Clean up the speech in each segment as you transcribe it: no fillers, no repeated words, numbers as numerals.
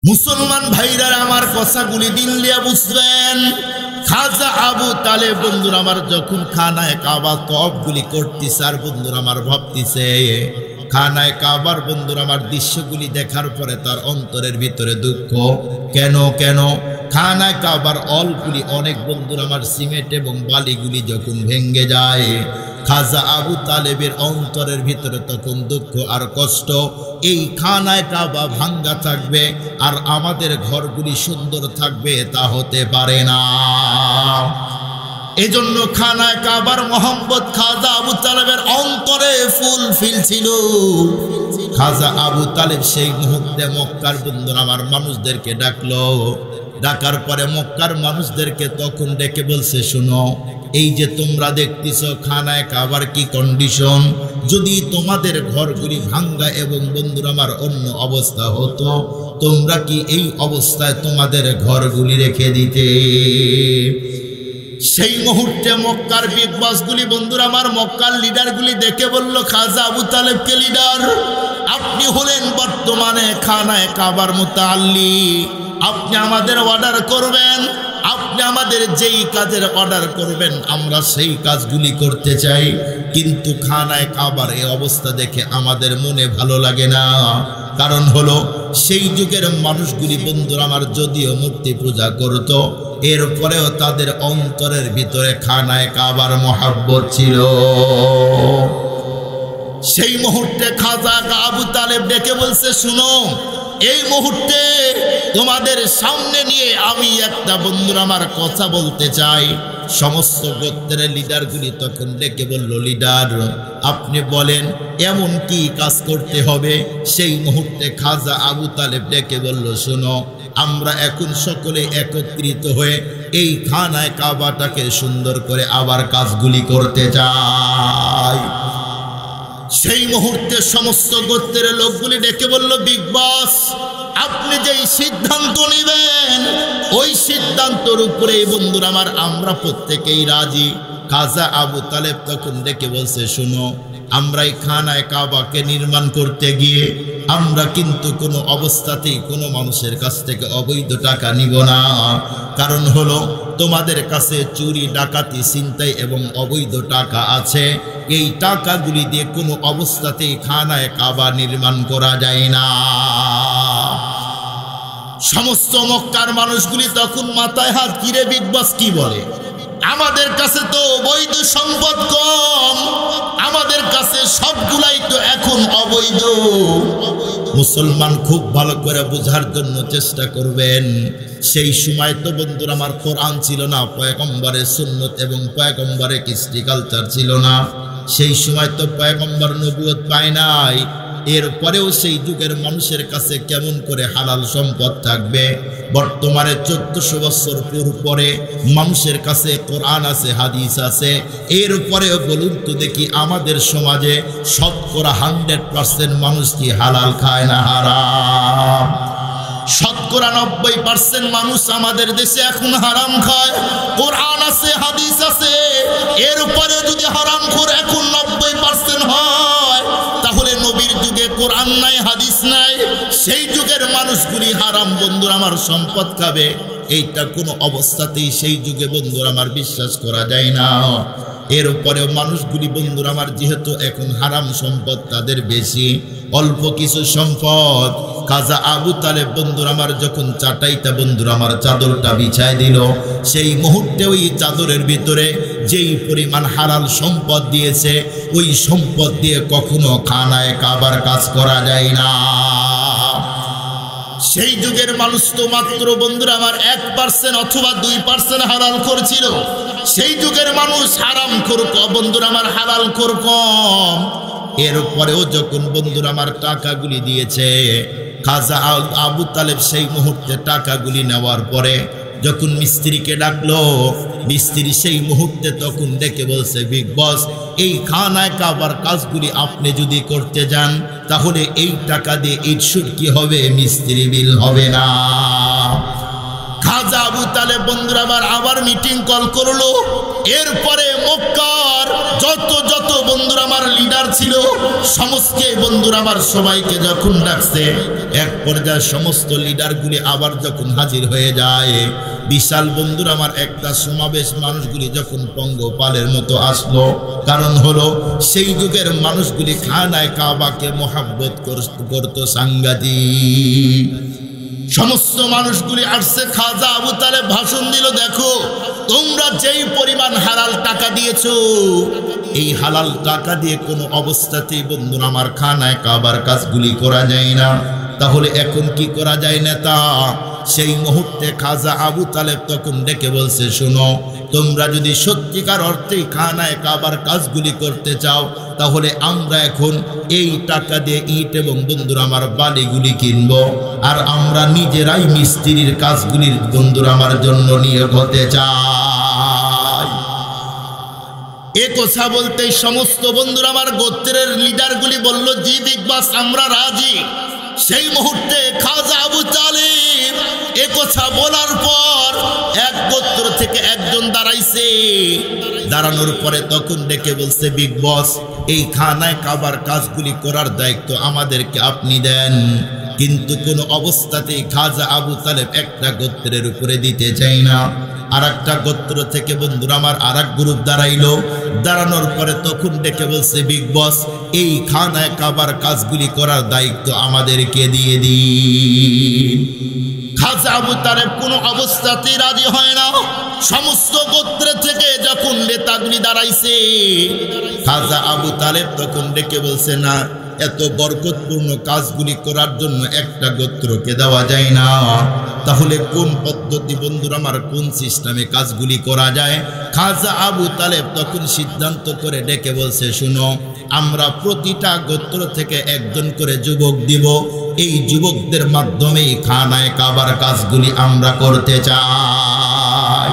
মুসলমান ভাইরা আমার কথাগুলি দিল দিয়া বুঝবেন। খাজা আবু তালেব বন্ধুরা আমার যখন খানায় কাবা তওয়াফগুলি করতেছে আর বন্ধুরা আমার ভাবতেছে, খানায় কাবার বন্ধুরা আমার দৃশ্যগুলি দেখার পরে তার অন্তরের ভিতরে দুঃখ। কেন কেন খানায় কাবার অলগুলি অনেক বন্ধুরা আমার সিমেন্ট এবং বালিগুলি যখন ভেঙে যায়, খাজা আবু তালেবের অন্তরের ভিতরে তখন দুঃখ আর কষ্ট। এই খানায় কাবা ভাঙ্গা থাকবে আর আমাদের ঘরগুলি সুন্দর থাকবে, তা হতে পারে না। এজন্য খানায় কাবার মোহাম্মদ খাজা আবু তালেবের অন্তরে ফুলফিল ছিল। খাজা আবু তালেব সেই মুহূর্তে মক্কার বন্ধুরা আমার মানুষদেরকে ডাকলো। ডাকার পরে মক্কার মানুষদেরকে তখন ডেকে বলছে, শুনো, এই যে তোমরা দেখতেছো খানায় কাবার কি কন্ডিশন, যদি তোমাদের ঘরগুলি ভাঙ্গা এবং বন্ধুরা আমার অন্য অবস্থা হতো, তোমরা কি এই অবস্থায় তোমাদের ঘরগুলি রেখে দিতে? সেই মুহূর্তে মক্কার বিগ বসগুলি বন্ধুরা আমার মক্কার লিডারগুলি দেখে বলল, খাজা আবু তালেবকে লিডার, আপনি হলেন বর্তমানে খানায় কাবার মুতাআল্লি, আপনি আমাদের অর্ডার করবেন, আপনি আমাদের যেই কাজের অর্ডার করবেন আমরা সেই কাজগুলি করতে চাই। কিন্তু খানায় কাবার এই অবস্থা দেখে আমাদের মনে ভালো লাগে না। কারণ হলো সেই যুগের মানুষগুলি বন্ধুরা আমার যদিও মূর্তি পূজা করত, এরপরেও তাদের অন্তরের ভিতরে খানায় কাবার মহব্বত ছিল। সেই মুহূর্তে খাজা আবু তালেব ডেকে বলছে, শুনো, এই মুহূর্তে তোমাদের সামনে নিয়ে আমি একটা বন্ধুরা আমার কথা বলতে চাই। সমস্ত গোত্রের লিডারগুলি তখন ডেকে বলল, লিডার আপনি বলেন এমন কি কাজ করতে হবে? সেই মুহূর্তে খাজা আবু তালেব ডেকে বলল, শোনো, আমরা এখন সকলে একত্রিত হয়ে এই খানায় কাবাটাকে সুন্দর করে আবার কাজগুলি করতে চাই। সেই মুহূর্তে সমস্ত গোত্রের লোকগুলি ডেকে বলল, বিগ বস আপনি যেই সিদ্ধান্ত নেবেন ওই সিদ্ধান্তের উপরে বন্ধুরা আমার আমরা প্রত্যেকেই রাজি। খাজা আবু তালেব তখন ডেকে বলছে, শুনো, আমরা এই খানায় কাবাকে নির্মাণ করতে গিয়ে আমরা কিন্তু কোনো অবস্থাতেই কোনো মানুষের কাছ থেকে অবৈধ টাকা নিব না। কারণ হলো তোমাদের কাছে চুরি, ডাকাতি, ছিনতাই এবং অবৈধ টাকা আছে, এই টাকাগুলি দিয়ে কোনো অবস্থাতেই খানায় কাবা নির্মাণ করা যায় না। সমস্ত মক্কার মানুষগুলি তখন মাথায় হাত, কিরে বিগ বস কি বলে? আমাদের কাছে তো অবৈধ সম্পদ কম, আমাদের কাছে সবগুলাই তো এখন অবৈধ। মুসলমান খুব ভালো করে বোঝার জন্য চেষ্টা করবেন। সেই সময় তো বন্ধুরা আমার কোরআন ছিল না, পয়গম্বরের সুন্নত এবং পয়গম্বরের কৃষ্টি কালচার ছিল না। সেই সময় তো পয়গম্বর নবুয়ত পায় নাই। এরপরেও সেই যুগের মানুষের কাছে কেমন করে হালাল সম্পদ থাকবে? বর্তমানে 1400 বছর পরে মানুষের কাছে কোরআন আছে, হাদিস আছে, এরপরেও বলুন তো দেখি আমাদের সমাজে শতকরা 100% মানুষ কি হালাল খায় না হারাম? শতকরা 90% মানুষ আমাদের দেশে এখন হারাম খায়। কোরআন আছে, হাদিস আছে, এরপরে যদি হারামখোর এখন 90% হয়, তাহলে নবীর যুগে কোরআন নাই, হাদিস নাই, সেই যুগের মানুষগুলি হারাম বন্ধুরা আমার সম্পদ খাবে, এইটা কোনো অবস্থাতেই সেই যুগে বন্ধুরা আমার বিশ্বাস করা যায় না। এরপরেও মানুষগুলি বন্ধুরা আমার যেহেতু এখন হারাম সম্পদ তাদের বেশি, অল্প কিছু সম্পদ। খাজা আবু তালেব বন্ধুরা আমার যখন চাটাইটা বন্ধুরা আমার চাদরটা বিছায় দিল, সেই মুহূর্তে ওই চাদরের ভিতরে যেই পরিমাণ হালাল সম্পদ দিয়েছে, ওই সম্পদ দিয়ে কখনো খানায় কাবার কাজ করা যায় না। সেই যুগের মানুষ তো মাত্র বন্ধুরা আমার 1% অথবা 2% হালাল করছিল। সেই যুগের মানুষ হারাম করক বন্ধুরা আমার হালাল করক। এরপরেও যখন বন্ধুরা আমার টাকাগুলি দিয়েছে, খাজা আবু তালেব সেই মুহূর্তে টাকাগুলি নেওয়ার পরে যখন মিস্ত্রিকে ডাকলো, মিস্ত্রি সেই মুহূর্তে তখন ডেকে বলছে, বিগ বস এই খানায় কাবার কাজগুলি আপনি যদি করতে যান তাহলে এই টাকা দিয়ে ইট সুট কি হবে, মিস্ত্রি বিল হবে না। খাজা খাজা আবু তালেব বন্ধুরা আবার মিটিং কল করলো। এরপরে মক্কার যত বন্ধুরা আমার লিডার ছিল সমস্ত বন্ধুরা আমার সবাইকে যখন ডাকছে, এক পর্যায়ে সমস্ত লিডারগুলি আবার যখন হাজির হয়ে যায়, বিশাল বন্ধুরা আমার একটা সমাবেশ, মানুষগুলি যখন পঙ্গপালের মতো আসলো, কারণ হলো সেই যুগের মানুষগুলি খানায় কাবাকে মহাব্বত করত সাংঘাতিক। সমস্ত মানুষগুলি আসছে, খাজা আবু তালেব ভাষণ দিল, দেখো তোমরা যেই পরিমাণ হালাল টাকা দিয়েছো, এই হালাল টাকা দিয়ে কোনো অবস্থাতেই বন্ধুরা আমার খানায় কাবার কাজগুলি করা যায় না, তাহলে এখন কি করা যায় নেতা? সেই মুহূর্তে খাজা আবু তালেব তখন ডেকে বলছে, শোনো, তোমরা যদি সত্যিকার অর্থেই খানায় কাবার কাজগুলি করতে চাও, তাহলে আমরা এখন এই টাকা দিয়ে ইট এবং বন্ধুরা আমার বালিগুলি কিনবো, আর আমরা নিজেরাই মিস্ত্রির কাজগুলির বন্ধুরা আমার জন্য নিয়োগ হতে চাই। এ কথা বলতে সমস্ত বন্ধুরা আমার গোত্রের লিডারগুলি বলল, জি বিগ বস, আমরা রাজি। সেই মুহূর্তে খাজা আবু তালেব এ কথা বলার পর এক গোত্র থেকে একজন দাঁড়াইছে। দাঁড়ানোর পরে তখন ডেকে বলছে, বিগ বস, এই খানায় কাবার কাজগুলি করার দায়িত্ব আমাদেরকে আপনি দেন, কিন্তু কোনো অবস্থাতেই খাজা আবু তালেব একটা গোত্রের উপরে দিতে চাই না। আর একটা গোত্র থেকে বন্ধুরা আমার আর এক গ্রুপ দাঁড়াইলো। দাঁড়ানোর পরে তখন ডেকে বলছে, বিগ বস, এই খানায় কাবার কাজগুলি করার দায়িত্ব আমাদেরকে দিয়ে দিন। খাজা আবু তালেব কোনো অবস্থাতেই রাজি হয় না। সমস্ত গোত্র থেকে যখন নেতাগুলি দাঁড়াইছে, খাজা আবু তালেব তখন ডেকে বলছে, না, এত বরকতপূর্ণ কাজগুলি করার জন্য একটা গোত্রকে দেওয়া যায় না, তাহলে কোন পদ্ধতি বন্ধুরা আমার, কোন সিস্টেমে কাজগুলি করা যায়? খাজা আবু তালেব তখন সিদ্ধান্ত করে ডেকে বলছে, শুনো, আমরা প্রতিটা গোত্র থেকে একজন করে যুবক দিব, এই যুবকদের মাধ্যমেই খানায় কাবার কাজগুলি আমরা করতে চাই।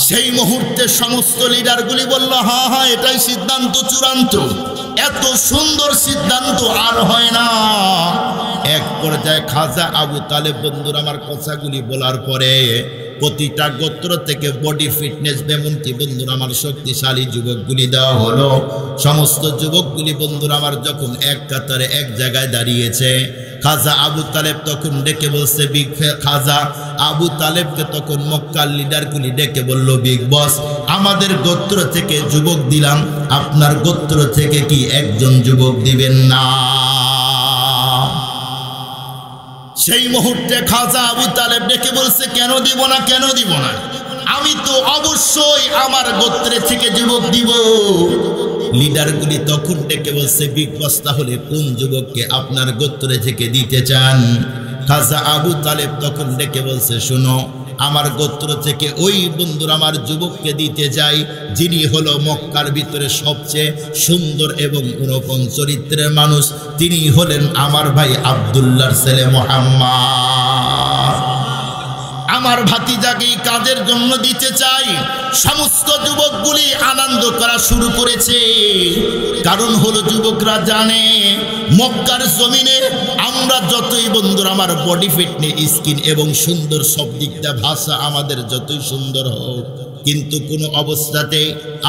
সেই মুহূর্তে সমস্ত লিডারগুলি বলল, হ্যাঁ হ্যাঁ, এটাই সিদ্ধান্ত চূড়ান্ত, এত সুন্দর সিদ্ধান্ত আর হয় না। এক পর্যায়ে খাজা আবু তালেব বন্ধুরা আমার কথাগুলি বলার পরে প্রতিটা গোত্র থেকে বডি ফিটনেস এমনকি বন্ধুরা আমার শক্তিশালী যুবকগুলি দেওয়া হলো। সমস্ত যুবকগুলি বন্ধুরা আমার যখন এক কাতারে এক জায়গায় দাঁড়িয়েছে, খাজা আবু তালেব তখন ডেকে বলছে, খাজা আবু তালেবকে তখন মক্কার লিডারগুলি ডেকে বলল, বিগ বস, আমাদের গোত্র থেকে যুবক দিলাম, আপনার গোত্র থেকে কি একজন যুবক দিবেন না? সেই মুহূর্তে খাজা আবু তালেব ডেকে বলছে, কেন দিব না, কেন দিব না, আমি তো অবশ্যই আমার গোত্রে থেকে যুবক দিব। লিডারগুলি তখন ডেকে বলছে, বিগ বস, তাহলে কোন যুবককে আপনার গোত্রে থেকে দিতে চান? খাজা আবু তালেব তখন ডেকে বলছে, শোনো, আমার গোত্র থেকে ওই বন্ধুরা আমার যুবককে দিতে চাই, যিনি হলো মক্কার ভিতরে সবচেয়ে সুন্দর এবং অনুপম চরিত্রের মানুষ, তিনি হলেন আমার ভাই আব্দুল্লাহর ছেলে মুহাম্মদ। আমার ভাতিজাকে কাজের জন্য দিতে চাই। সমস্ত যুবকগুলি আনন্দ করা শুরু করেছে, কারণ হলো যুবকরা জানে মক্কার জমিনে আমরা যতই বন্ধুরা আমার বডি ফিটনেস, স্কিন এবং সুন্দর সব দিকটা ভাষা আমাদের যতই সুন্দর হোক, কিন্তু কোনো অবস্থাতে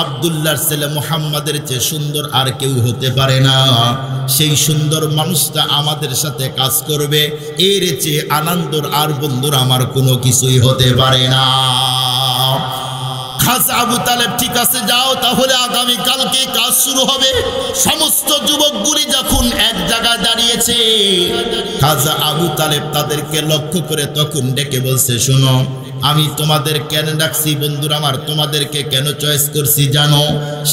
আব্দুল্লাহর ছেলে মুহাম্মাদের চেয়ে সুন্দর আর কেউ হতে পারে না। সেই সুন্দর মানুষটা আমাদের সাথে কাজ করবে, এর চেয়ে আনন্দর আর বন্ধুরা আমার কোনো কিছুই হতে পারে না। খাজা আবু তালেব, ঠিক আছে, যাও, তাহলে আগামী কালকে কাজ শুরু হবে। সমস্ত যুবকগুলি যখন এক জায়গায় দাঁড়িয়েছে, খাজা আবু তালেব তাদেরকে লক্ষ্য করে তখন ডেকে বলছে, শোনো, আমি তোমাদের কেন ডাকছি বন্ধুরা আমার, তোমাদেরকে কেন চয়েস করছি জানো?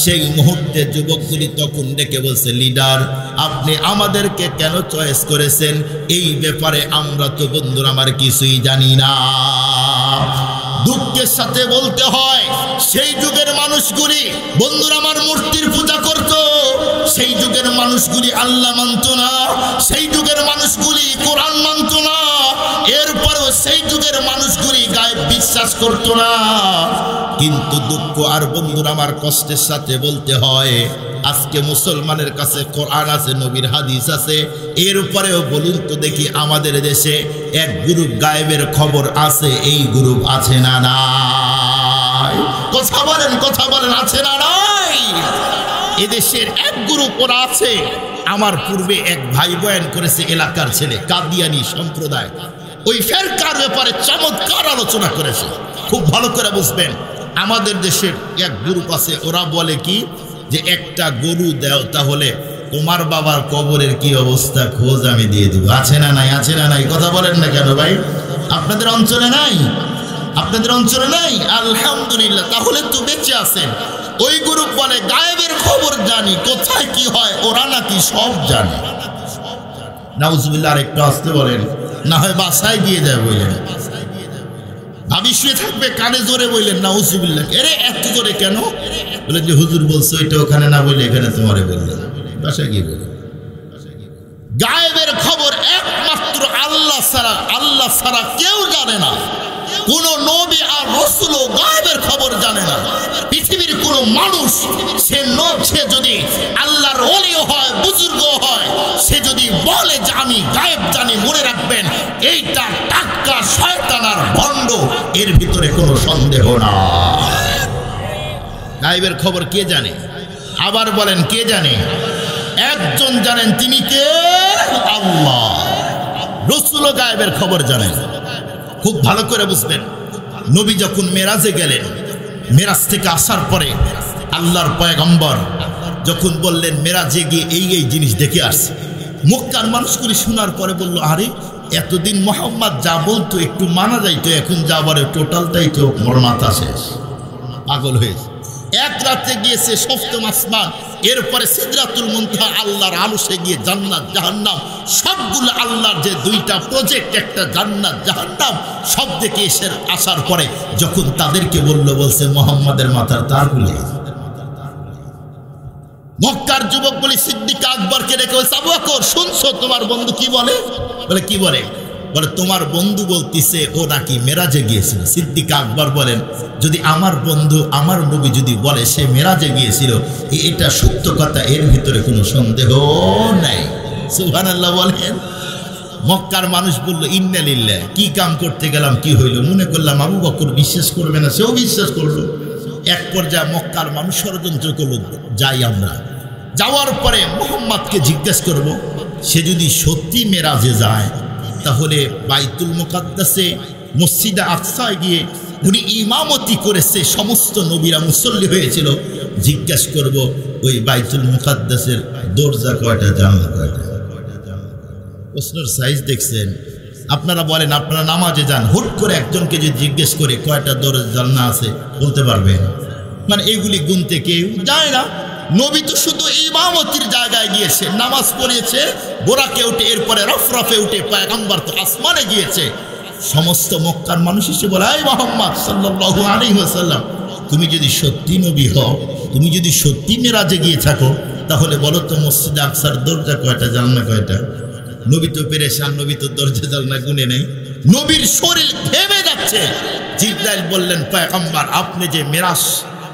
সেই মুহূর্তে যুবকগুলি তখন ডেকে বলছে, লিডার, আপনি আমাদেরকে কেন চয়েস করেছেন এই ব্যাপারে আমরা তো বন্ধুরা আমার কিছুই জানি না। দুঃখের সাথে বলতে হয়, সেই যুগের মানুষগুলি বন্ধুরা আমার মূর্তির পূজা করত, সেই যুগের মানুষগুলি আল্লাহ মানত না, সেই যুগের মানুষগুলি কোরআন মানত না, এরপরেও সেই যুগের মানুষগুলি গায়েব বিশ্বাস করতো না। কিন্তু দুঃখ আর বন্ধুরা আমার কষ্টের সাথে বলতে হয়, আজকে মুসলমানের কাছে কোরআন আছে, নবীর হাদিস আছে, এর উপরেও বলুন তো দেখি আমাদের দেশে এক গ্রুপ গায়েবের খবর আছে, এই গ্রুপ আছে না নাই? কথা বলেন আছে না নাই? এদেশের এক গ্রুপ ওরা আছে। আমার পূর্বে এক ভাই বয়ান করেছে, এলাকার ছেলে, কাদিয়ানি সম্প্রদায়, ওই ফেরকার ব্যাপারে চমৎকার আলোচনা করেছে। খুব ভালো করে বুঝবেন, আমাদের দেশের এক গ্রুপ আছে, ওরা বলে কি যে একটা গরু দাও, তাহলে তোমার বাবার কবরের কি অবস্থা খোঁজ আমি দিয়ে দিব। আছে না নাই? আছে না নাই? কথা বলেন না কেন ভাই? আপনাদের অঞ্চলে নাই? আপনাদের অঞ্চলে নাই? আলহামদুলিল্লাহ, তাহলে তো বেঁচে আছেন। ওই গ্রুপ বলে গায়েবের খবর জানি, কোথায় কি হয় ওরা নাকি সব জানে। নাউজুবিল্লাহ, আরেকটু আসতে বলেন, না হয় বাসায় গিয়ে যায় বললেন, ভাবি শুয়ে থাকবে, কানে জোরে বললেন নাউজুবিল্লাহ। এরে এত জোরে কেন? বলেন যে হুজুর বলছো এটা ওখানে না বলে এখানে তোমারে বললেন, বাসায় গিয়ে বলেন। গায়েবের খবর একমাত্র আল্লাহ ছাড়া কেউ জানে না। কোন নবী আর রাসূলও গায়েবের খবর জানে না। পৃথিবীর কোন মানুষ সে যদি আল্লাহর ওলিও হয়, বুজুর্গ হয়, সে যদি বলে যে আমি গায়েব জানি, মনে রাখবেন এইটা টাক্কা শয়তান আর ভণ্ড, এর ভিতরে কোনো সন্দেহ না। গায়েবের খবর কে জানে? আবার বলেন, কে জানে? একজন জানেন, তিনি কে? আল্লাহ। রাসূলও গায়েবের খবর জানেন। খুব ভালো করে বুঝবেন, নবী যখন মেরাজে গেলেন, মেরাজ থেকে আসার পরে আল্লাহর পয়গম্বর যখন বললেন মেরাজে গিয়ে এই জিনিস দেখে আসছে, মক্কার মানুষগুলি শোনার পরে বলল, আরে এতদিন মোহাম্মদ যা বলতো একটু মানা যাইতো, এখন যা বলে টোটালটাই তো মাথা শেষ, পাগল হয়েছে। এক রাতে গিয়েছে সপ্তম আসমান, এরপরে সিদরাতুল মুনতাহা, আল্লাহর আরশে গিয়ে জান্নাত জাহান্নাম সবগুলো আল্লাহর যে দুইটা প্রজেক্ট, একটা জান্নাত জাহান্নাম, সব দেখে এসে আসার পরে যখন তাদেরকে বলছে মুহাম্মাদের মাথার তারগুলি, মক্কার যুবক বলি সিদ্দিক আকবরকে ডেকে বলছে, আবু বকর শুনছো তোমার বন্ধু কি বলে? বলে কি বলে? বলে তোমার বন্ধু বলতিছে ও নাকি মেরাজে গিয়েছিল। সিদ্দিক আকবর বলেন, যদি আমার বন্ধু আমার নবী যদি বলে সে মেরাজে গিয়েছিল, এটা সত্য কথা, এর ভিতরে কোনো সন্দেহ নাই। সুবহানাল্লাহ বলেন। মক্কার মানুষ বলল, ইন্না লিল্লাহ, কি কাম করতে গেলাম, কি হইল? মনে করলাম আবু বকর বিশ্বাস করবে না, সেও বিশ্বাস করলো। এক পর্যায়ে মক্কার মানুষ ষড়যন্ত্র করল, যাই আমরা। যাওয়ার পরে মুহাম্মদকে জিজ্ঞেস করব, সে যদি সত্যি মেরাজে যায় তাহলে বাইতুল মুকাদ্দাসে মসজিদে আকসায় গিয়ে উনি ইমামতি করেছে, সমস্ত নবীরা মুসল্লি হয়েছিল, জিজ্ঞেস করব ওই বাইতুল মুকাদ্দাসের দরজা কয়টা, জানলা কয়টা? প্রশ্নের সাইজ দেখছেন? আপনারা বলেন, আপনারা নামাজে যান, হুট করে একজনকে যে জিজ্ঞেস করে কয়টা দরজা জানলা আছে বলতে পারবেন? মানে এগুলি গুনতে কেউ যায় না। নবী তো শুধু ইমামতির জায়গায় গিয়েছে, নামাজ পড়িয়েছে, বোরাকে উঠে, এরপরে রফরফে উঠে পয়গম্বর তো আসমানে গিয়েছে। সমস্ত মক্কার মানুষ এসে বলে, এই মুহাম্মদ সাল্লাল্লাহু আলাইহি ওয়াসাল্লাম, তুমি যদি সত্যি নবী হও, তুমি যদি সত্যি মেরাজে গিয়ে থাকো, তাহলে বলো তো মসজিদে আকসার দরজা কয়টা, জানলা কয়টা? নবী তো পেরেশান, নবী তো দরজা জানলা গুনে নেই, নবীর শরীর ঘেমে যাচ্ছে। জিবরাইল বললেন, পয়গম্বর আপনি যে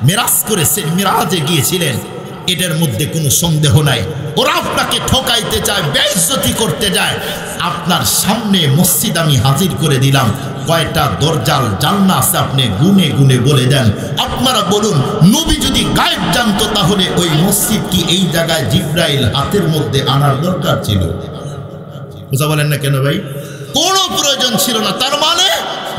মেরাজ করেছেন, মেরাজে গিয়েছিলেন, এটার মধ্যে কোনো সন্দেহ নাই। ওরা আপনাকে ঠকাইতে চায়, বেইজ্জতি করতে যায়। আপনার সামনে মসজিদ আমি হাজির করে দিলাম, কয়টা দরজাল জানলা আছে আপনি গুনে গুনে বলে দেন। আপনারা বলুন, নবী যদি গায়েব জানতো তাহলে ওই মসজিদ কি এই জায়গায় জিবরাইল হাতের মধ্যে আনার দরকার ছিল? কথা বলেন না কেন ভাই? কোনো প্রয়োজন ছিল না। তার মানে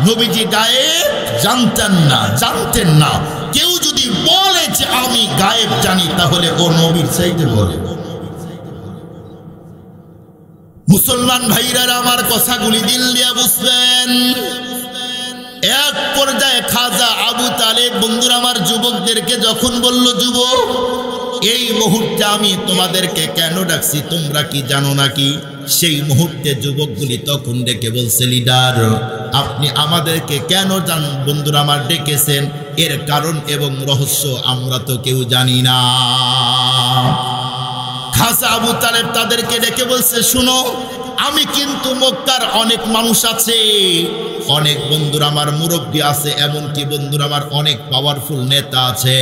নবীজি গায়েব জানতেন না। কেউ যদি বলে যে আমি গায়েব জানি, তাহলে ও নবীর চাইতে বলে। মুসলমান ভাইরা আমার কথাগুলি দিল দিয়ে বুঝবেন। এক পর্যায়ে খাজা আবু তালেব বন্ধুরা আমার যুবকদেরকে যখন বলল, যুবক এই মুহূর্তে আমি তোমাদেরকে কেন ডাকছি তোমরা কি জানো নাকি? সেই মুহূর্তে যুবকগুলি তখন ডেকে বলছে, লিডার আপনি আমাদেরকে কেন বন্ধুরা আমার ডেকেছেন, এর কারণ এবং রহস্য আমরা তো কেউ জানি না। খাজা আবু তালেব তাদেরকে ডেকে বলছে, শুনো আমি কিন্তু মক্কার অনেক মানুষ আছে, অনেক বন্ধুরা আমার মুরব্বী আছে, এমনকি বন্ধুরা আমার অনেক পাওয়ারফুল নেতা আছে,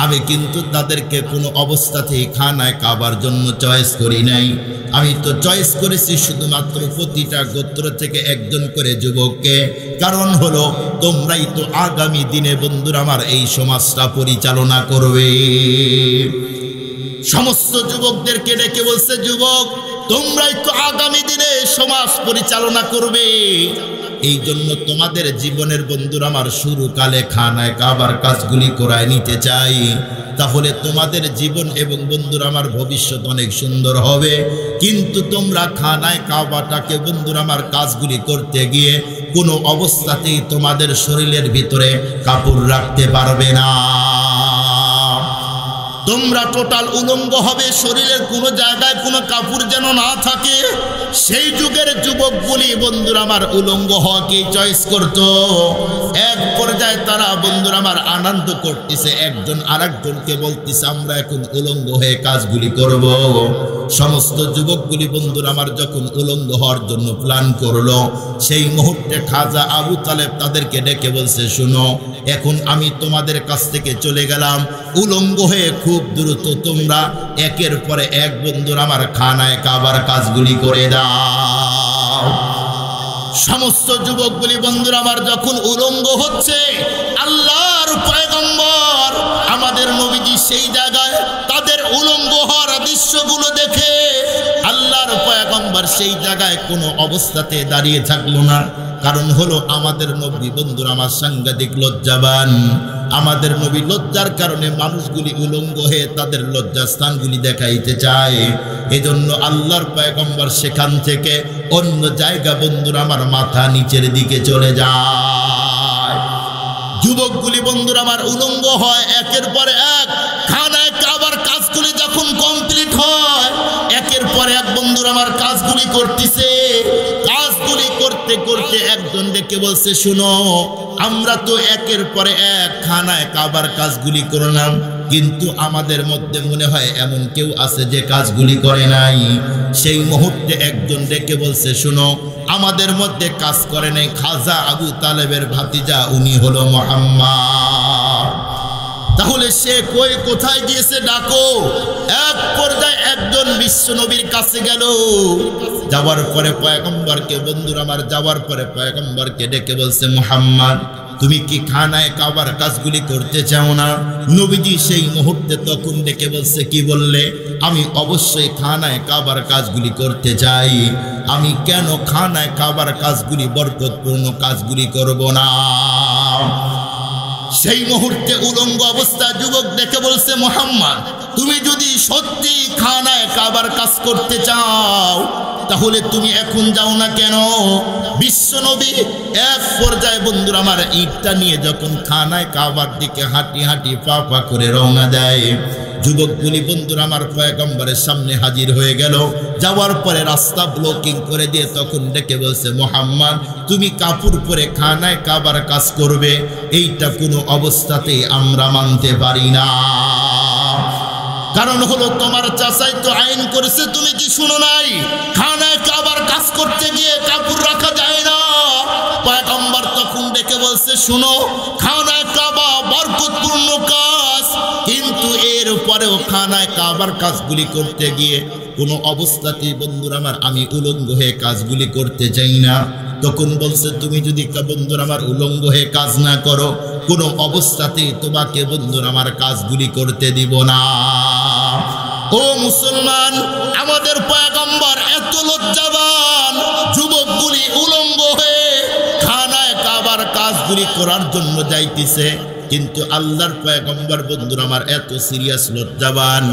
আমি কিন্তু তাদেরকে কোনো অবস্থাতেই খানায় কাবার জন্য চয়েস করি নাই। আমি তো চয়েস করেছি শুধুমাত্র প্রতিটা গোত্র থেকে একজন করে যুবককে। কারণ হলো তোমরাই তো আগামী দিনে বন্ধুরা আমার এই সমাজটা পরিচালনা করবে। সমস্ত যুবকদেরকে ডেকে বলছে, যুবক তোমরাই তো আগামী দিনে সমাজ পরিচালনা করবে, এই জন্য তোমাদের জীবনের বন্ধুরা আমার শুরুকালে খানায় কাবার কাজগুলি করায় নিতে চাই। তাহলে তোমাদের জীবন এবং বন্ধুরা আমার ভবিষ্যৎ অনেক সুন্দর হবে। কিন্তু তোমরা খানায় কাবাটাকে বন্ধুরা আমার কাজগুলি করতে গিয়ে কোনো অবস্থাতেই তোমাদের শরীরের ভিতরে কাপড় রাখতে পারবে না। তোমরা টোটাল উলঙ্গ হবে, শরীরের কোনো জায়গায় কোনো কাপড় যেন না থাকে। সেই যুগের যুবকগুলি বন্ধুরা আমার উলঙ্গ হওয়াকে চয়েস করত। এক পর্যায়ে তারা বন্ধুরা আমার আনন্দ করতেছে, একজন আরেকজনকে বলতেছে আমরা এখন উলঙ্গ হয়ে কাজগুলি করব। সমস্ত যুবকগুলি বন্ধুরা আমার যখন উলঙ্গ হওয়ার জন্য প্ল্যান করলো, সেই মুহূর্তে খাজা আবু তালেব তাদেরকে ডেকে বলছে, শুনো এখন আমি তোমাদের কাছ থেকে চলে গেলাম, উলঙ্গ হয়ে খুব দ্রুত তোমরা একের পরে এক বন্ধুরা আমার খানায় কাবার কাজগুলি করে দাও। সমস্ত যুবকগুলি বন্ধুরা আমার যখন উলঙ্গ হচ্ছে, আল্লাহর পয়গম্বর আমাদের নবীজি সেই জায়গায় তাদের উলঙ্গ হওয়ার দৃশ্যগুলো দেখে আল্লাহর পয়গম্বর সেই জায়গায় কোনো অবস্থাতে দাঁড়িয়ে থাকলো না। কারণ হলো আমাদের নবী বন্ধুরা আমার সাংঘাতিক লজ্জাবান। আমাদের নবী লজ্জার কারণে মানুষগুলি উলঙ্গ হয়ে তাদের লজ্জার স্থানগুলি দেখাইতে চায়। এজন্য আল্লাহর পয়গম্বর সেখান থেকে অন্য জায়গা বন্ধুরা আমার মাথা নিচের দিকে চলে যায়। যুবকগুলি বন্ধুরা আমার উলঙ্গ হয়, একের পর এক খানায় কাবার কাজগুলি যখন কমপ্লিট হয়, একের পর এক বন্ধুরা আমার কাজগুলি করতেছে। কাজগুলি করতে করতে একজন ডেকে বলছে, শুনো আমরা তো একের পরে এক খানায় কাবার কাজগুলি করলাম, কিন্তু আমাদের মধ্যে মনে হয় এমন কেউ আছে যে কাজগুলি করে নাই। সেই মুহূর্তে একজন ডেকে বলছে, শুনো আমাদের মধ্যে কাজ করে নাই খাজা আবু তালেবের ভাতিজা, উনি হলো মুহাম্মদ। তাহলে সে কই কোথায় গিয়েছে ডাকো। এক পর্যায়ে একজন বিশ্ব নবীর কাছে গেল, যাওয়ার পরে পয়গম্বরকে বন্ধুরা আমার যাওয়ার পরে পয়গম্বরকে ডেকে বলছে, মুহাম্মদ তুমি কি খানায় কাবার কাজগুলি করতে চাও না? নবীজি সেই মুহূর্তে তখন ডেকে বলছে, কি বললে? আমি অবশ্যই খানায় কাবার কাজগুলি করতে চাই। আমি কেন খানায় কাবার কাজগুলি বরকতপূর্ণ কাজগুলি করব না? সেই মুহূর্তে উলঙ্গ অবস্থা যুবক দেখে বলছে, মুহাম্মদ তুমি যদি সত্যি খানায় কাবার কাজ করতে চাও তাহলে তুমি এখন যাও না কেন? বিশ্বনবী এক পর্যায়ে বন্ধুরা আমার ইটটা নিয়ে যখন খানায় কাবার দিকে হাঁটি হাঁটি পা পা করে রওনা দেয়, যুবকগুলি বন্ধুরা আমার পয়গম্বরের সামনে হাজির হয়ে গেল। যাওয়ার পরে রাস্তা ব্লকিং করে দিয়ে তখন ডেকে বলছে, মুহাম্মদ তুমি কাপড় পরে খানায় কাবার কাজ করবে, এইটা কোনো অবস্থাতেই আমরা মানতে পারি না। কারণ হলো তোমার চাচাই তো আইন করেছে, তুমি কি শুনো নাই? খানায় কাবার কাজ করতে গিয়ে কাপড় রাখা যায় না। পয়গম্বর তখন ডেকে বলছে, শুনো খানায় কাবা বরকতপূর্ণ কাজ, কিন্তু এর পরেও খানায় কাবার কাজগুলি করতে গিয়ে কোনো অবস্থাতেই বন্ধুরা আমার আমি উলঙ্গ হয়ে কাজগুলি করতে চাই না। তখন বলছে, তুমি যদি বন্ধুরা আমার উলঙ্গ হয়ে কাজ না করো, কোনো অবস্থাতেই তোমাকে বন্ধুরা আমার কাজগুলি করতে দিব না। ও মুসলমান, আমাদের পয়গম্বর এত লজ্জাবান, যুবকগুলি উলঙ্গ হয়ে খানায় কাবার কাজগুলি করার জন্য যাইতেছে, কিন্তু আল্লাহর পয়গম্বর বন্ধুরা আমার এত সিরিয়াস লজ্জাবান,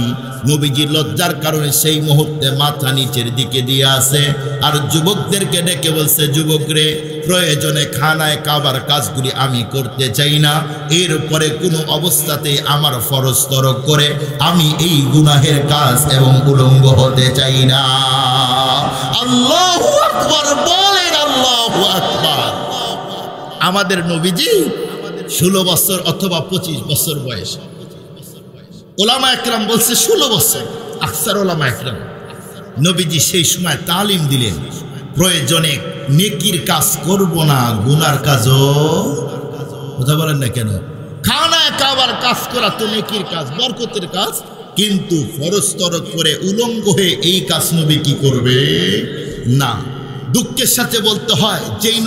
নবীজি লজ্জার কারণে সেই মুহূর্তে মাথা নিচের দিকে দিয়ে আসে। আর যুবকদেরকে ডেকে বলছে, যুবকরে প্রয়োজনে খানায় কাবার কাজগুলি আমি করতে চাই না, এরপরে কোনো অবস্থাতেই আমার ফরজ তরক করে আমি এই গুনাহের কাজ এবং উলঙ্গ হতে চাই না। আল্লাহু আকবার বলেন, আল্লাহু আকবার। আমাদের নবীজি 16 বছর অথবা 25 বছর বয়স। ওলামা একরাম বলছে 16 বছর, আকসার ওলামা একরাম নবীজি সেই সময় তালিম দিলেন, প্রয়োজনে নেকির কাজ করব না, গুনার কাজও। কথা বলেন না কেন? খানায় কাবার কাজ করা তো নেকির কাজ, বরকতের কাজ, কিন্তু ফরজ তরক করে উলঙ্গ হয়ে এই কাজ নবী কি করবে না। দুঃখের সাথে বলতে হয়, যেই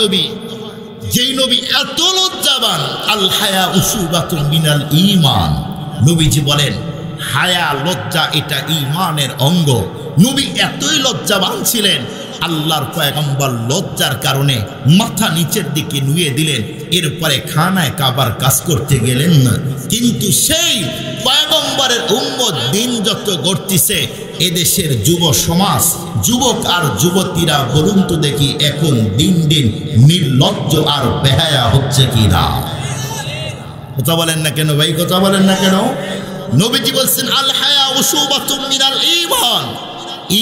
নবী এত লজ্জাবান, আল হায়া উসুবাতুন মিনাল ঈমান, নবীজি বলেন হায়া লজ্জা এটা ঈমানের অঙ্গ। নবী এতই লজ্জাবান ছিলেন, আল্লাহর পয়গম্বর লজ্জার কারণে মাথা নিচের দিকে নুয়ে দিলেন, এরপরে খানায় কাবার কাজ করতে গেলেন না। কিন্তু সেই পয়গম্বরের উম্মত দিন যত গড়তিছে, এদেশের যুব সমাজ, যুবক আর যুবতীরা বলুন তো দেখি এখন দিন দিন নির্লজ্জ আর বেহায়া হচ্ছে কি না? কথা বলেন না কেন ভাই? কথা বলেন না কেন? নবীজি বলছেন আল হায়া উসুবাতুম মিনাল ঈমান,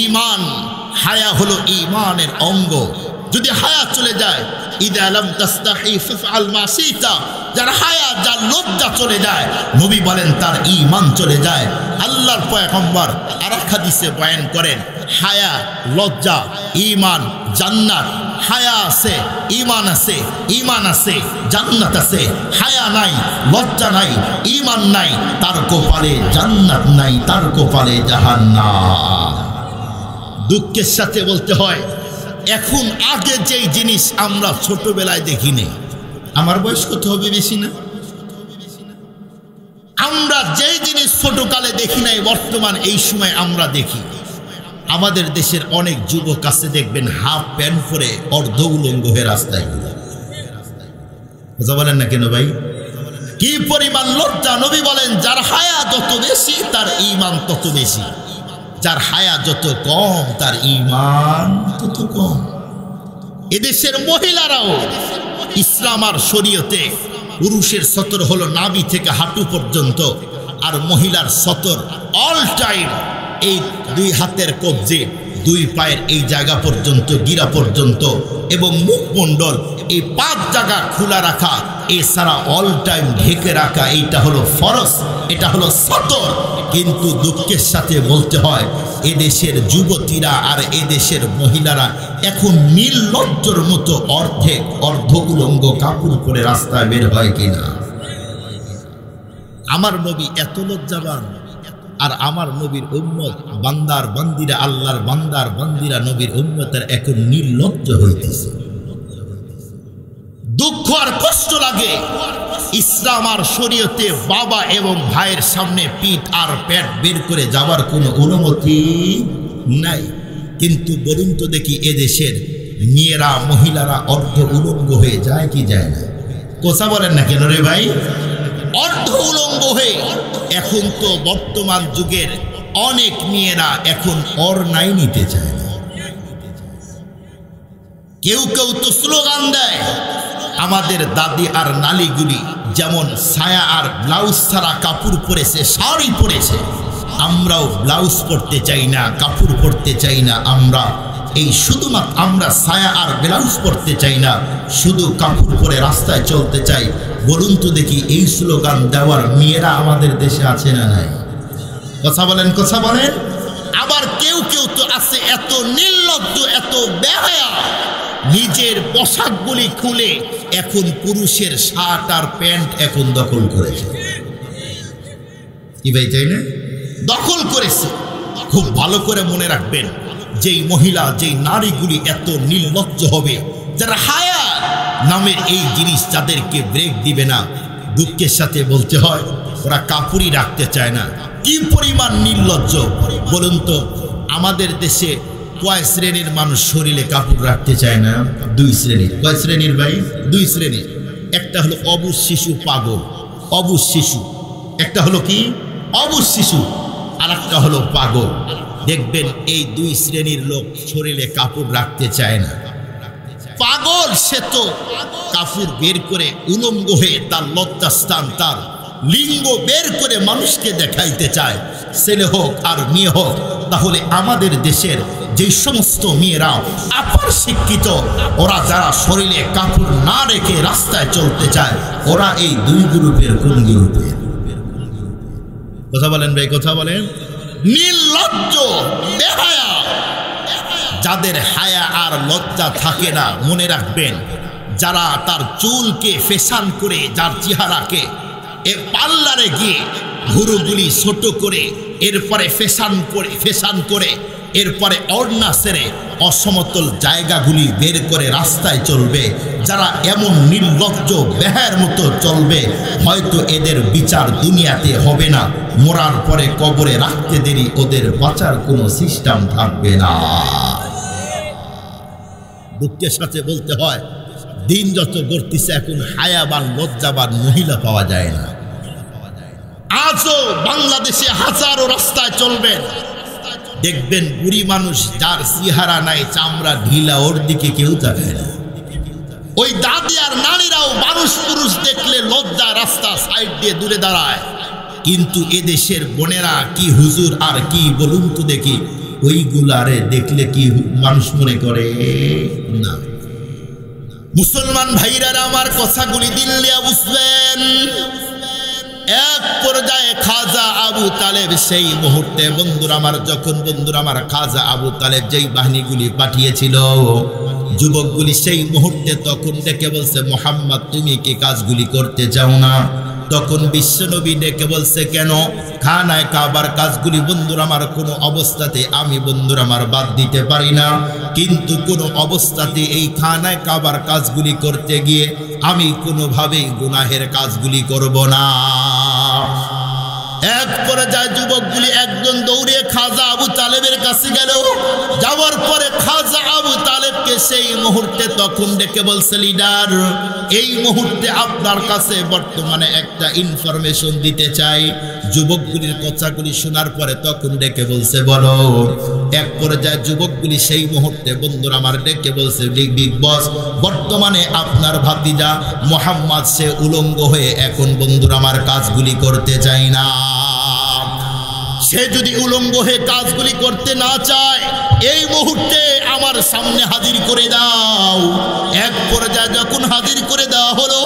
ঈমান হায়া হলো ঈমানের অঙ্গ। যদি হায়া চলে যায়, ইদা লাম তাস্তাহি ফাফআল মা শিতা, যার হায়া, যার লজ্জা চলে যায়, নবী বলেন তার ঈমান চলে যায়। আল্লাহর পয়গম্বর আরেক হাদিসে বয়ান করেন, হায়া, লজ্জা, ঈমান, জান্নাত। হায়া আছে, ঈমান আছে, ঈমান আছে, জান্নাত আছে। হায়া নাই, লজ্জা নাই, ঈমান নাই, তার কপালে জান্নাত নাই, তার কপালে জাহান্নাম। দুঃখের সাথে বলতে হয়, এখন আগে যেই জিনিস আমরা ছোটবেলায় দেখিনি, আমার বয়স কত হবে বেশি না, আমরা যেই জিনিস ছোটকালে দেখি নাই বর্তমান এই সময় আমরা দেখি। আমাদের দেশের অনেক যুবক আছে দেখবেন হাফ প্যান্ট পরে অর্ধ উলঙ্গ হয়ে রাস্তায় ঘুরে। কথা বলেন না কেন ভাই? কি পরিমাণ লজ্জা! নবী বলেন যার হায়া যত বেশি তার ঈমান তত বেশি, যার হায়া যত কম তার ঈমান তত কম। এদেশের মহিলারাও ইসলাম আর শরীয়তে পুরুষের সতর হলো নাভি থেকে হাঁটু পর্যন্ত, আর মহিলার সতর অল টাইম এই দুই হাতের কবজে, দুই পায়ের এই জায়গা পর্যন্ত, গিরা পর্যন্ত, এবং মুখমণ্ডল এই 5 জায়গা খোলা রাখা, এছাড়া অল টাইম ঢেকে রাখা, এইটা হলো ফরজ, এটা হলো সতর। কিন্তু দুঃখের সাথে বলতে হয়, এদেশের যুবতীরা আর এদেশের মহিলারা এখন নির্লজ্জর মতো অর্ধ উলঙ্গ কাপড় পরে রাস্তায় বের হয় কিনা? আমার নবী এত লজ্জাবান, আর আমার নবীর উম্মত বান্দার বান্দিরা, আল্লাহর বান্দার বান্দিরা নবীর উম্মতের এখন নির্লজ্জ হইতেছে। দুঃখ আর কষ্ট লাগে। ইসলাম আর শরীয়তে বাবা এবং ভাইয়ের সামনে পিঠ আর পেট বের করে যাবার কোনো অনুমতি নাই। কিন্তু বলুন তো দেখি, এদেশের মেয়েরা, মহিলারা অর্ধ উলঙ্গ হয়ে যায় কি যায় না? কথা বলেন না কেন রে ভাই? অর্ধ উলঙ্গ হয়ে এখন তো বর্তমান যুগের অনেক মেয়েরা এখন অর্নাই নিতে চায় না। কেউ কেউ তো স্লোগান দেয়, আমাদের দাদি আর নালিগুলি যেমন সায়া আর ব্লাউজ ছাড়া কাপড় পরেছে, শাড়ি পরেছে, আমরাও ব্লাউজ পরতে চাই না, কাপড় পরতে চাই না। আমরা এই শুধুমাত্র আমরা সায়া আর ব্লাউজ পরতে চাই না, শুধু কাপড় পরে রাস্তায় চলতে চাই। বলুন তো দেখি, এই স্লোগান দেওয়ার মেয়েরা আমাদের দেশে আছে না নাই? কথা বলেন, কথা বলেন। আবার কেউ কেউ তো আছে এত নির্লজ্জ, এত বেহায়া, নিজের পোশাকগুলি খুলে এখন পুরুষের শার্ট আর প্যান্ট এখন দখল করেছে। কি ভাই, তাই না? দখল করেছে। খুব ভালো করে মনে রাখবেন, যেই মহিলা, যেই নারীগুলি এত নির্লজ্জ হবে, যারা হায়া নামের এই জিনিস যাদেরকে ব্রেক দিবে না, দুঃখের সাথে বলতে হয় ওরা কাপড়ই রাখতে চায় না। কি পরিমাণ নির্লজ্জ বলুন তো! আমাদের দেশে কয় শ্রেণীর মানুষ শরীরে কাপড় রাখতে চায় না? 2 শ্রেণীর। কয় শ্রেণীর ভাই? 2 শ্রেণীর। একটা হলো অবুঝ শিশু, পাগল, অবুঝ শিশু। একটা হলো কি? অবুঝ শিশু। আর একটা হলো পাগল। দেখবেন এই 2 শ্রেণীর লোক শরীরে কাপড় রাখতে চায় না। পাগল সে তো কাপড় বের করে উলঙ্গ হয়ে তার লজ্জাস্থান, তার লিঙ্গ বের করে মানুষকে দেখাইতে চায়, ছেলে হোক আর মেয়ে হোক। তাহলে আমাদের দেশের যে সমস্ত মেয়েরা আপার শিক্ষিত, ওরা যারা শরীরে কাপড় না রেখে রাস্তায় চলতে চায়, ওরা এই 2 গ্রুপের কোন গ্রুপের? কথা বলেন ভাই, কথা বলেন। নির্লজ্জ বেহায়া, যাদের হায়া আর লজ্জা থাকে না। মনে রাখবেন, যারা তার চুলকে ফ্যাশন করে, যার চেহারাকে পার্লারে গিয়ে ভুরুগুলি ছোট করে, এরপরে ফ্যাশন করে এরপরে ওড়না সেরে অসমতল জায়গাগুলি বের করে রাস্তায় চলবে, যারা এমন নির্লজ্জ বেহায়ার মতো চলবে, হয়তো এদের বিচার দুনিয়াতে হবে না, মরার পরে কবরে রাখতে দেরি ওদের বাঁচার কোনো সিস্টেম থাকবে না। দুঃখের সাথে বলতে হয়, দিন যত গড়তিছে এখন হায়াবান লজ্জাবান মহিলা পাওয়া যায় না। আজও বাংলাদেশে হাজারো রাস্তায় চলবেন, দেখবেন বুড়ি মানুষ যার চেহারা নাই, চামড়া ঢিলা, ওর দিকে কেউ তাকায় না। ওই দাদি আর নারীরাও মানুষ পুরুষ দেখলে লজ্জা রাস্তা সাইড দিয়ে দূরে দাঁড়ায়। কিন্তু এদেশের বোনেরা কি হুজুর আর কি বলুন তো দেখি, ওইগুলারে দেখলে কি মানুষ মনে করে না। মুসলমান ভাইরা আমার কথাগুলি দিল দিয়া বুঝবেন। এক পর্যায়ে খাজা আবু তালেব সেই মুহূর্তে বন্ধুরা আমার, যখন বন্ধুরা আমার খাজা আবু তালেব যেই বাহিনীগুলি পাঠিয়েছিল যুবকগুলি, সেই মুহূর্তে তখন ডেকে বলছে, মোহাম্মদ তুমি কি কাজগুলি করতে চাও না? তখন বিশ্বনবী ডেকে বলছে, কেন? খানায় কাবার কাজগুলি বন্ধুরা আমার কোনো অবস্থাতে আমি বন্ধুরা আমার বাদ দিতে পারি না, কিন্তু কোনো অবস্থাতে এই খানায় কাবার কাজগুলি করতে গিয়ে আমি কোনোভাবেই গুনাহের কাজগুলি করব না। এক পর্যায়ে যুবকগুলি একজন দৌড়ে খাজা আবু তালেবের কাছে গেল। যাওয়ার পরে খাজা আবু তালেবকে সেই মুহূর্তে তখন ডেকে বলছে, লিডার, এই মুহূর্তে আপনার কাছে বর্তমানে একটা ইনফরমেশন দিতে চাই। যুবকগুলির কথাগুলি শোনার পরে তখন ডেকে বলছে, বলো। এক পর্যায়ে যুবকগুলি সেই মুহূর্তে বন্ধুরা আমার ডেকে বলছে, বিগ বস, বর্তমানে আপনার ভাতিজা মোহাম্মদ সে উলঙ্গ হয়ে এখন বন্ধুরা আমার কাজগুলি করতে চায় না। সে যদি উলঙ্গ হয়ে কাজগুলি করতে না চায়, এই মুহূর্তে আমার সামনে হাজির করে দাও। এক পর্যায়ে যখন হাজির করে দেওয়া হলো,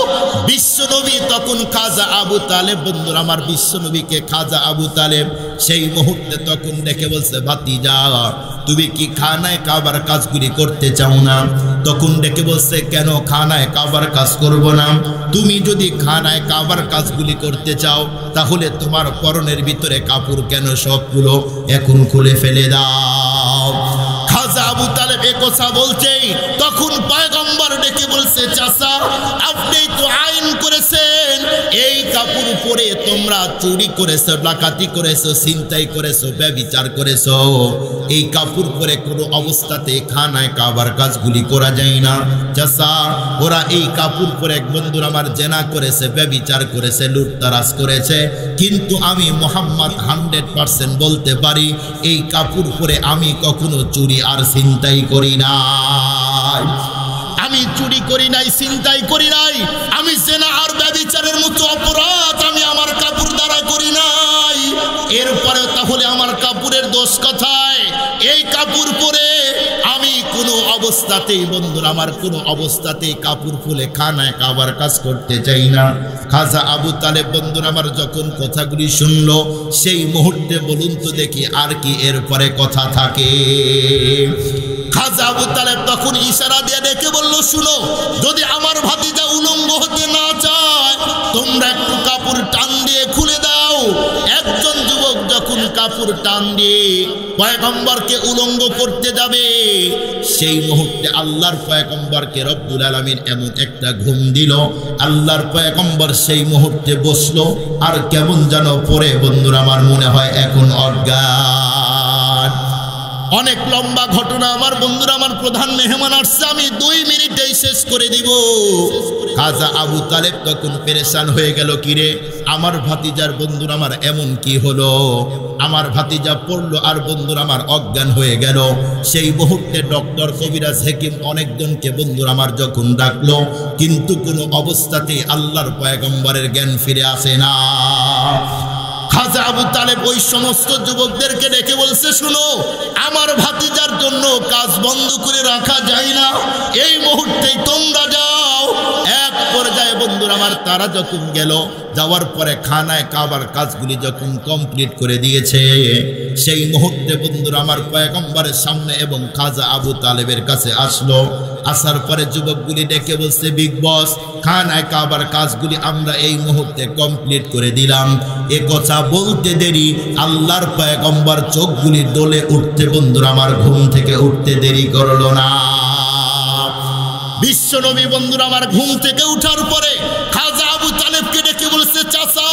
বিশ্বনবী তখন খাজা আবু তালেব, বন্ধুরা আমার বিশ্বনবীকে খাজা আবু তালেব সেই মুহূর্তে তখন ডেকে বলছে, ভাতিজা তুমি কি খানায় কাবার কাজগুলি করতে চাও না? তখন ডেকে বলছে, কেন খানায় কাবার কাজ করব না? তুমি যদি খানায় কাবার কাজগুলি করতে চাও, তাহলে তোমার পরনের ভিতরে কাপড় কেন সবগুলো এখন খুলে ফেলে দাও। খাজা আবু তালেব এ কথা বলছেই তখন পয়গম্বর ডেকে বলছে, চাচা আপনি তো আইন করেছেন, এই কাপড় পরে তোমরা চুরি করেছো, ডাকাতি করেছো, ছিনতাই করেছো, ব্যভিচার করেছো, এই কাপড় পরে কোনো অবস্থাতে খানায় কাবার কাজগুলি করা যায় না। চাচা ওরা এই কাপড় পরে এক বন্ধুর আমার জেনা করেছে, ব্যভিচার করেছে, লুটতারাজ করেছে, কিন্তু আমি মোহাম্মদ 100% বলতে পারি, এই কাপড় পরে আমি কখনো চুরি আর ছিনতাই করি নাই। আমি চুরি করি নাই, ছিনতাই করি নাই, আমি জেনা আর ব্যভিচারের মতো অপরাধ আমি আমার কাপড় দ্বারা করি নাই। এরপরে তাহলে আমার কাপড়ের দোষ কোথায়? এই কাপড় পরে আমি কোনো অবস্থাতেই বন্ধুরা আমার কোনো অবস্থাতেই কাপড় খুলে খানায় কাবার কাজ করতে চাই না। খাজা আবু তালেব বন্ধুরা আমার যখন কথাগুলি শুনলো, সেই মুহূর্তে বলুন তো দেখি আর কি এরপরে কথা থাকে? খাজা আবু তালেব তখন ইশারা দিয়ে ডেকে বলল, শুনো, যদি আমার ভাতিজা উলঙ্গ হতে না চায়, তোমরা একটু কাপড় টান দিয়ে খুলে দাও। একজন যুবক যখন কাপড় টান দিয়ে পয়গম্বরকে উলঙ্গ করতে যাবে, সেই মুহূর্তে আল্লাহর পয়গম্বরকে রব্বুল আলামিন এমন একটা ঘুম দিল, আল্লাহর পয়গম্বর সেই মুহূর্তে বসলো আর কেমন যেন পরে বন্ধুরা আমার মনে হয় এখন অজ্ঞান। অনেক লম্বা ঘটনা আমার বন্ধুরা, আমার প্রধান মেহমান আসছে, আমি 2 মিনিটেই শেষ করে দিব। খাজা আবু তালেব তখন পেরেশান হয়ে গেল, কিরে আমার ভাতিজার বন্ধুরা আমার এমন কি হলো? আমার ভাতিজা পড়লো আর বন্ধুরা আমার অজ্ঞান হয়ে গেল। সেই মুহূর্তে ডক্টর, কবিরাজ, হেকিম অনেকজনকে বন্ধুরা আমার যখন ডাকলো, কিন্তু কোনো অবস্থাতেই আল্লাহর পয়গম্বরের জ্ঞান ফিরে আসে না। খাজা আবু তালেব ওই সমস্ত যুবকদেরকে ডেকে বলছে, শুনো, আমার ভাতিজার জন্য কাজ বন্ধ করে রাখা যায় না, এই মুহূর্তেই তোমরা যাও। এক পর্যায়ে বন্ধুরা আমার তারা যখন গেল, যাওয়ার পরে খানায় কাবার কাজগুলি যখন কমপ্লিট করে দিয়েছে, সেই মুহূর্তে বন্ধুরা আমার পয়গম্বরের সামনে এবং খাজা আবু তালেবের কাছে আসলো। আসার পরে যুবকগুলি ডেকে বলছে, বিগ বস, খানায় কাবার কাজগুলি আমরা এই মুহূর্তে কমপ্লিট করে দিলাম। এ কথা বলতে দেরি আল্লাহর পয়গম্বর চোখগুলি দোলে উঠতে বন্ধুরা আমার ঘুম থেকে উঠতে দেরি করলো না। বিশ্বনবী বন্ধুরা আমার ঘুম থেকে উঠার পরে খাজা আবু তালেবকে ডেকে বলছে, চাচা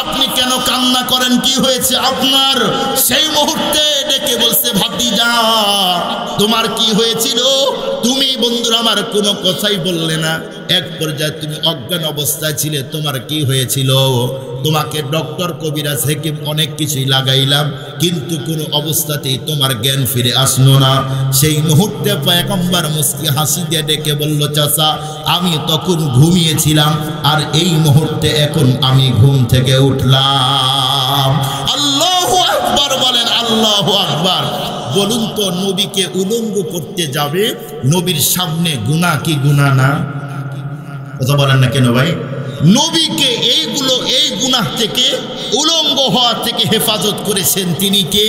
আপনি কেন কান্না করেন, কি হয়েছে আপনার? সেই মুহূর্তে ডেকে বলছে, ভাতিজা তোমার কি হয়েছিল? তুমি বন্ধুরা আমার কোনো কথাই বললে না। এক পর্যায়ে তুমি অজ্ঞান অবস্থায় ছিলে, তোমার কি হয়েছিল? তোমাকে ডক্টর কবিরাজ হেকিম অনেক কিছুই লাগাইলাম, কিন্তু কোনো অবস্থাতেই তোমার জ্ঞান ফিরে আসলো না। সেই মুহূর্তে পয়গম্বর মুস্কি হাসি দিয়ে ডেকে বলল, চাচা আমি তখন ঘুমিয়েছিলাম, আর এই মুহূর্তে এখন আমি ঘুম থেকে উঠলাম। আল্লাহু আকবার বলেন, আল্লাহু আকবার। বলুন তো, নবীকে উলঙ্গ করতে যাবে, নবীর সামনে গুনাহ কি গুনাহ না? কথা বলেন না কেন ভাই? নবীকে এই গুনাহ থেকে, উলঙ্গ হওয়া থেকে হেফাজত করেছেন তিনি কে?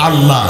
আল্লাহ।